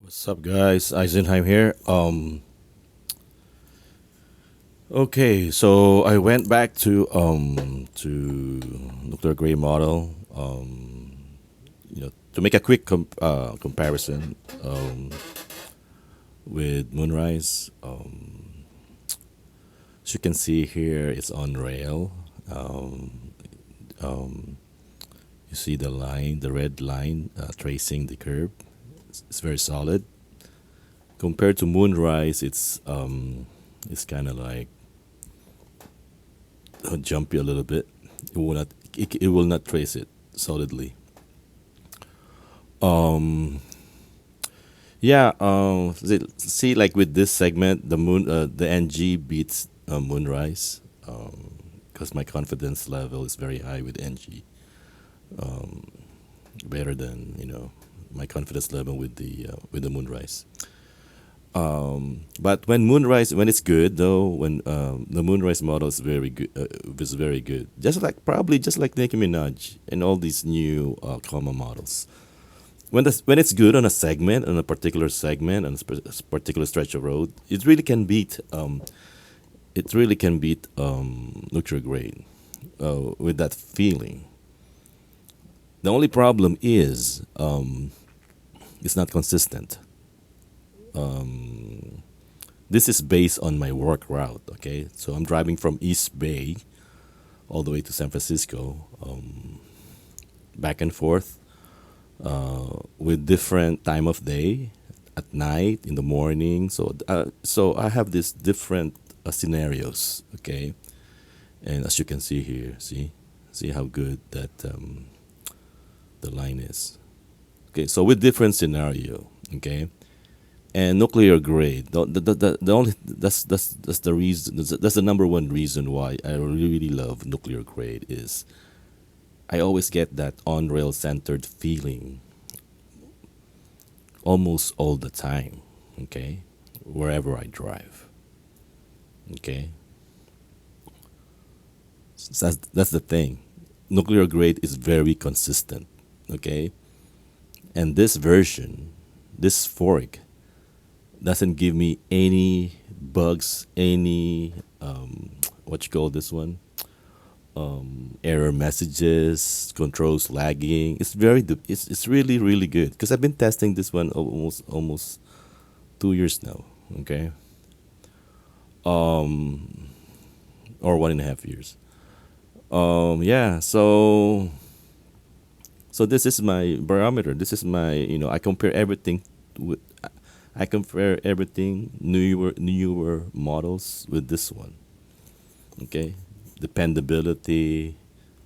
What's up, guys? Eisenheim here. Okay, so I went back to nuclear gray model. To make a quick comparison with Moonrise. As you can see here, it's on rail. Um, um, you see the line, the red line tracing the curve. It's very solid. Compared to Moonrise, it's kind of like jumpy a little bit. It will not trace it solidly. Um, yeah. See, like with this segment, the NG beats Moonrise. Because my confidence level is very high with NG. Um, Better than my confidence level with the Moonrise. But when it's good though, when the Moonrise model is very good. Just like Nicki Minaj and all these new comma models. When it's good on a segment, on a particular segment, on a particular stretch of road, it really can beat. It really can beat nuclear grade with that feeling. The only problem is it's not consistent. Um, this is based on my work route. Okay, so I'm driving from East Bay all the way to San Francisco, back and forth with different time of day, at night, in the morning. So I have these different scenarios. Okay, and as you can see here, see how good that the line is. Okay, so with different scenario. Okay, and nuclear grade. The only that's the reason. That's the number one reason why I really love nuclear grade is I always get that on rail centered feeling almost all the time. Okay, wherever I drive. Okay, so that's the thing. Nuclear grade is very consistent. Okay, and this version, this fork doesn't give me any bugs, any what you call this one, error messages, controls lagging. It's really really good because I've been testing this one almost 2 years now. Okay, um, or 1.5 years. Yeah. So this is my barometer. This is my I compare everything with I compare everything newer models with this one. Okay, dependability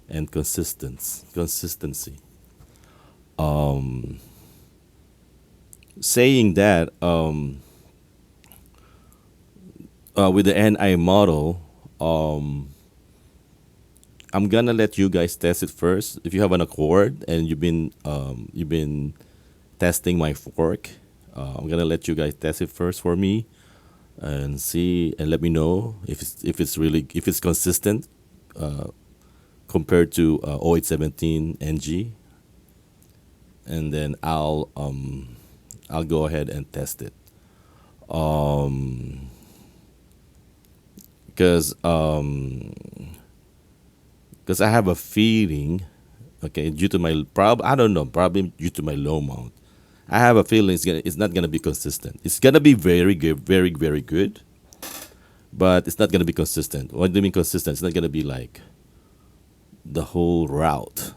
and consistency. Um, Saying that with the NI model, um, I'm gonna let you guys test it first. If you have an Accord and you've been testing my fork, I'm gonna let you guys test it first for me and see and let me know if it's consistent uh, compared to 0817 NG, and then I'll go ahead and test it. Um, because because I have a feeling, okay, due to my I don't know, probably due to my low mount. I have a feeling it's not gonna be consistent. It's gonna be very good, very good, but it's not gonna be consistent. What do you mean consistent? It's not gonna be like the whole route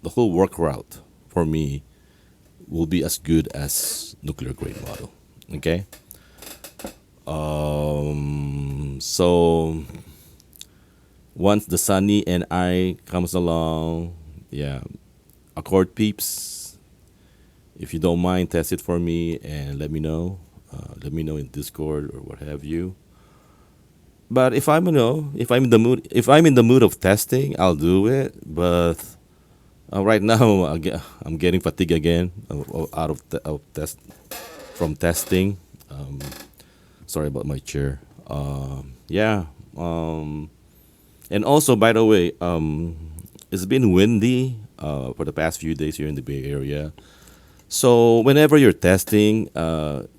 the whole work route for me will be as good as nuclear grade model. Okay. So once the Sunny and I comes along, yeah, Accord peeps, if you don't mind, test it for me and let me know. Let me know in Discord or what have you. But if I'm in the mood, if I'm in the mood of testing, I'll do it. But right now, I'm getting fatigued again out of test from testing. Um, Sorry about my chair. Yeah. Um, and also, by the way, it's been windy for the past few days here in the Bay Area. So whenever you're testing,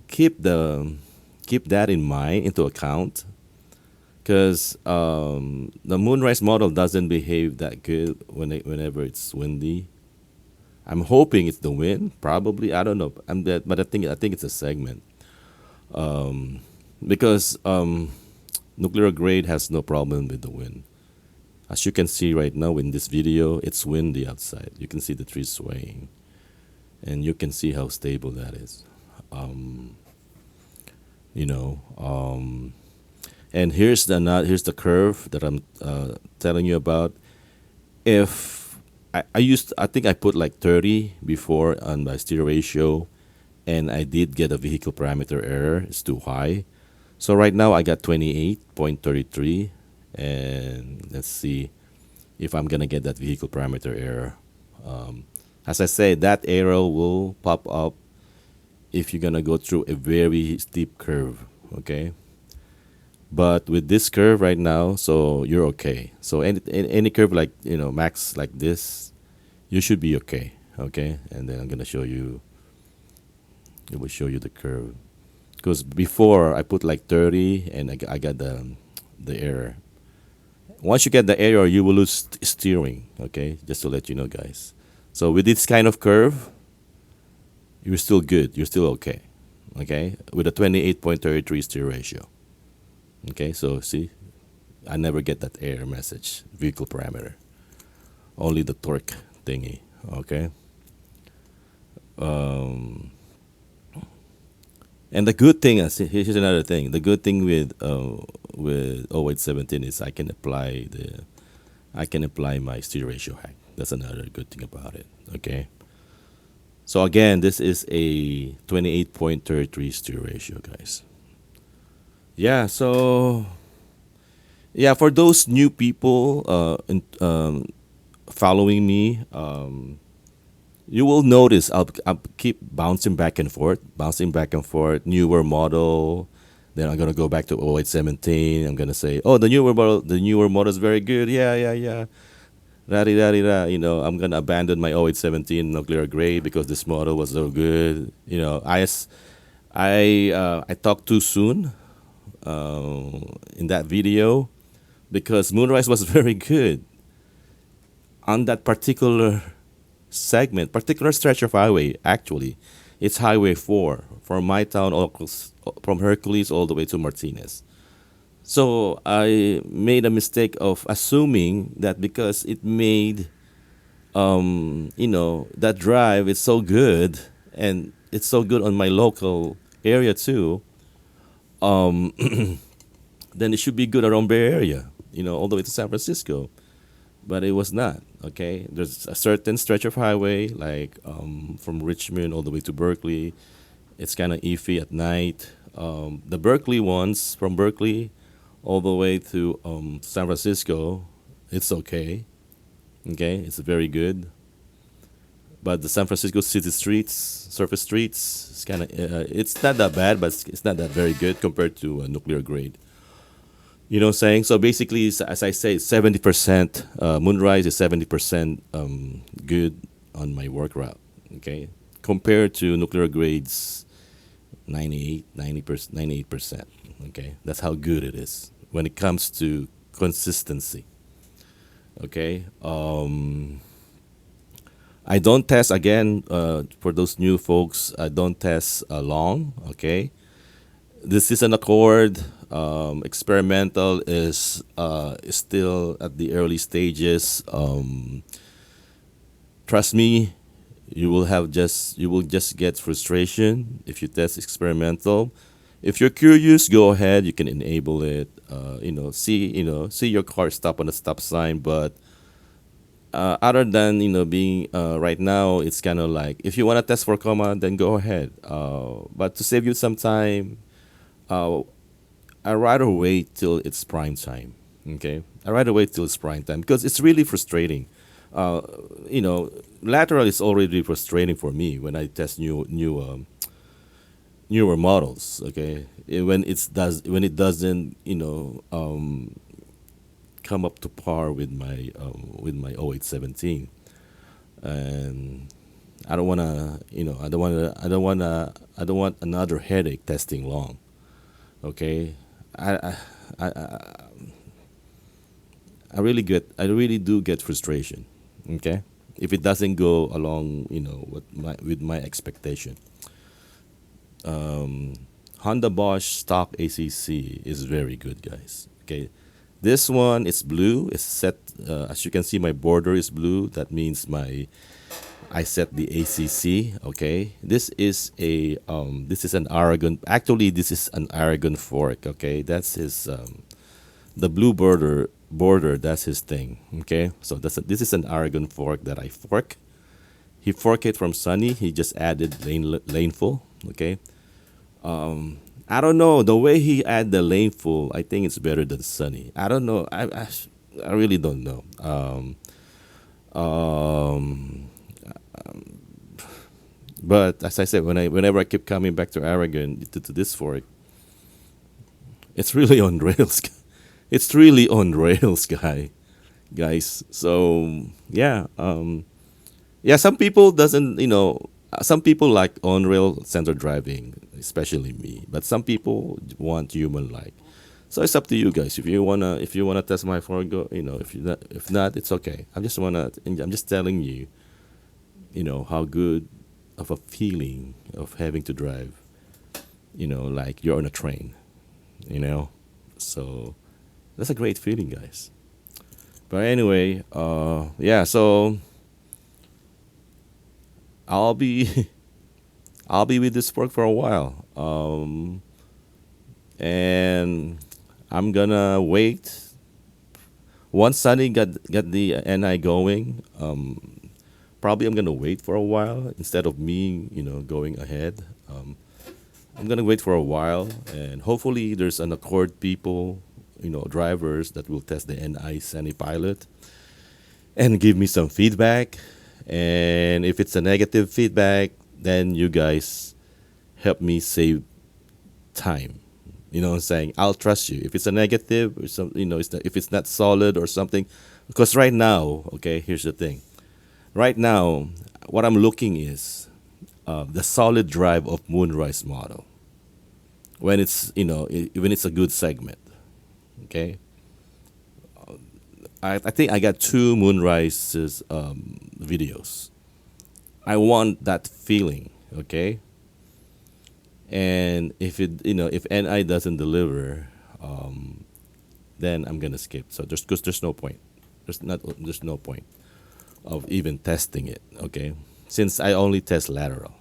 keep that in mind into account because the Moonrise model doesn't behave that good whenever it's windy. I'm hoping it's the wind, probably. I don't know. But I think it's a segment because nuclear grade has no problem with the wind. As you can see right now in this video, it's windy outside. You can see the trees swaying, and you can see how stable that is. Um, you know, and here's the curve that I'm telling you about. If I think I put like 30 before on my steer ratio, and I did get a vehicle parameter error. It's too high. So right now I got 28.33, and let's see if I'm gonna get that vehicle parameter error. Um, as I say, that arrow will pop up if you're gonna go through a very steep curve. Okay, but with this curve right now, so you're okay. So any curve like max like this, you should be okay. Okay, and then I'm gonna show you. It will show you the curve because before I put like 30 and I got the error. Once you get the error, you will lose steering. Okay, just to let you know, guys. So with this kind of curve, you're still good. You're still okay. Okay, with a 28.33 steer ratio. Okay, so see, I never get that error message. Vehicle parameter, only the torque thingy. Okay. Um, and the good thing, here's another thing. The good thing with 0817 is I can apply my steer ratio hack. That's another good thing about it. Okay. So again, this is a 28.33 steer ratio, guys. Yeah. So yeah, for those new people following me, you will notice I'll keep bouncing back and forth. Newer model. Then I'm gonna go back to 0817. I'm gonna say, oh, the newer model is very good. Yeah, yeah, yeah. Rari rari ra. I'm gonna abandon my 0817 nuclear grade because this model was so good. I talked too soon in that video because Moonrise was very good on that particular stretch of highway. Actually, it's Highway 4 from my town, from Hercules all the way to Martinez. So I made a mistake of assuming that because it made that drive is so good and it's so good on my local area too, um, then it should be good around Bay Area, all the way to San Francisco. But it was not. Okay, there's a certain stretch of highway like from Richmond all the way to Berkeley. It's kind of iffy at night. The Berkeley ones from Berkeley all the way to San Francisco, it's okay. Okay, it's very good. But the San Francisco city streets, surface streets, it's not that bad, but it's not that very good compared to nuclear grade. You know what I'm saying? So basically, as I say, 70%, Moonrise is 70% good on my work route. Okay. Compared to nuclear grades, 98%. Okay. That's how good it is when it comes to consistency. Okay. I don't test again, for those new folks, I don't test long. Okay. This is an Accord. Experimental is still at the early stages. Trust me, you will just get frustration if you test experimental. If you're curious, go ahead. You can enable it. See your car stop on a stop sign. But other than being right now, it's kind of like if you want to test for coma, then go ahead. But to save you some time, uh, I rather wait till it's prime time. Okay, I rather wait till it's prime time because it's really frustrating. Uh, you know, Lateral is already frustrating for me when I test newer models. Okay, when it doesn't come up to par with my 0817, and I don't want to, I don't want another headache testing long. Okay, I, I, I really do get frustration. Okay, if it doesn't go along, with my expectation. Honda Bosch stock ACC is very good, guys. Okay, this one is blue. It's set. As you can see, my border is blue. That means I set the ACC. Okay, this is an Aragon. Actually, this is an Aragon fork. Okay, that's his the blue border. That's his thing. Okay, so this is an Aragon fork that I fork. He forked it from Sunny. He just added laneful. Okay, I don't know the way he add the laneful. I think it's better than Sunny. I don't know. I really don't know. Um, but as I said, whenever I keep coming back to Aragon to this fork, it's really on rails. It's really on rails, guys. So yeah, yeah. Some people doesn't, some people like on rail center driving, especially me. But some people want human like. So it's up to you guys. If you wanna test my fork, go. If not, it's okay. I'm just telling you, how good of a feeling of having to drive, like you're on a train, you know. So that's a great feeling, guys. But anyway, yeah. So I'll be I'll be with this work for a while, and I'm gonna wait. Once Sunny got the NI going, probably I'm gonna wait for a while instead of me, going ahead. I'm gonna wait for a while, and hopefully there's an Accord people, drivers that will test the NI Sunnypilot and give me some feedback. And if it's a negative feedback, then you guys help me save time. You know what I'm saying? I'll trust you. If it's a negative, or some, if it's not solid or something, because right now, okay, here's the thing. Right now, what I'm looking is the solid drive of Moonrise model when it's when it's a good segment. Okay, I think I got two Moonrises videos. I want that feeling. Okay, and if NI doesn't deliver, then I'm gonna skip. So there's no point. There's no point of even testing it. Okay, since I only test lateral.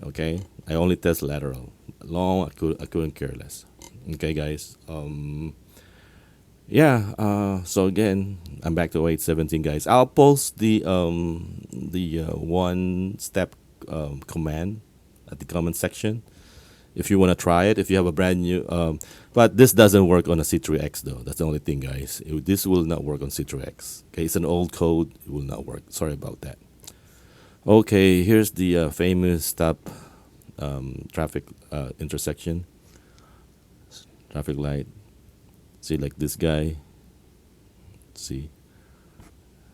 Okay, I only test lateral. Long I couldn't care less. Okay, guys. Yeah. So again, I'm back to 0817, guys. I'll post the one step command at the comment section if you want to try it. If you have a brand new, but this doesn't work on a C3X though. That's the only thing, guys. This will not work on C3X. Okay, it's an old code. It will not work. Sorry about that. Okay, here's the famous stop traffic intersection. Traffic light. See, like this guy. See.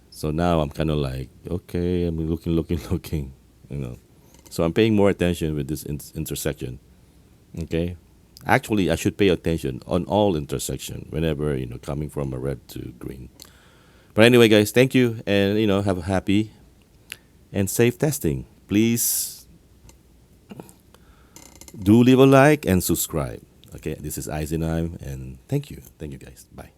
So now I'm kind of like, okay, I'm looking. You know. So I'm paying more attention with this intersection. Okay. Actually, I should pay attention on all intersection whenever coming from a red to green. But anyway, guys, thank you, and have a happy and safe testing. Please do leave a like and subscribe. Okay, this is Eyezenpilot, and thank you, guys. Bye.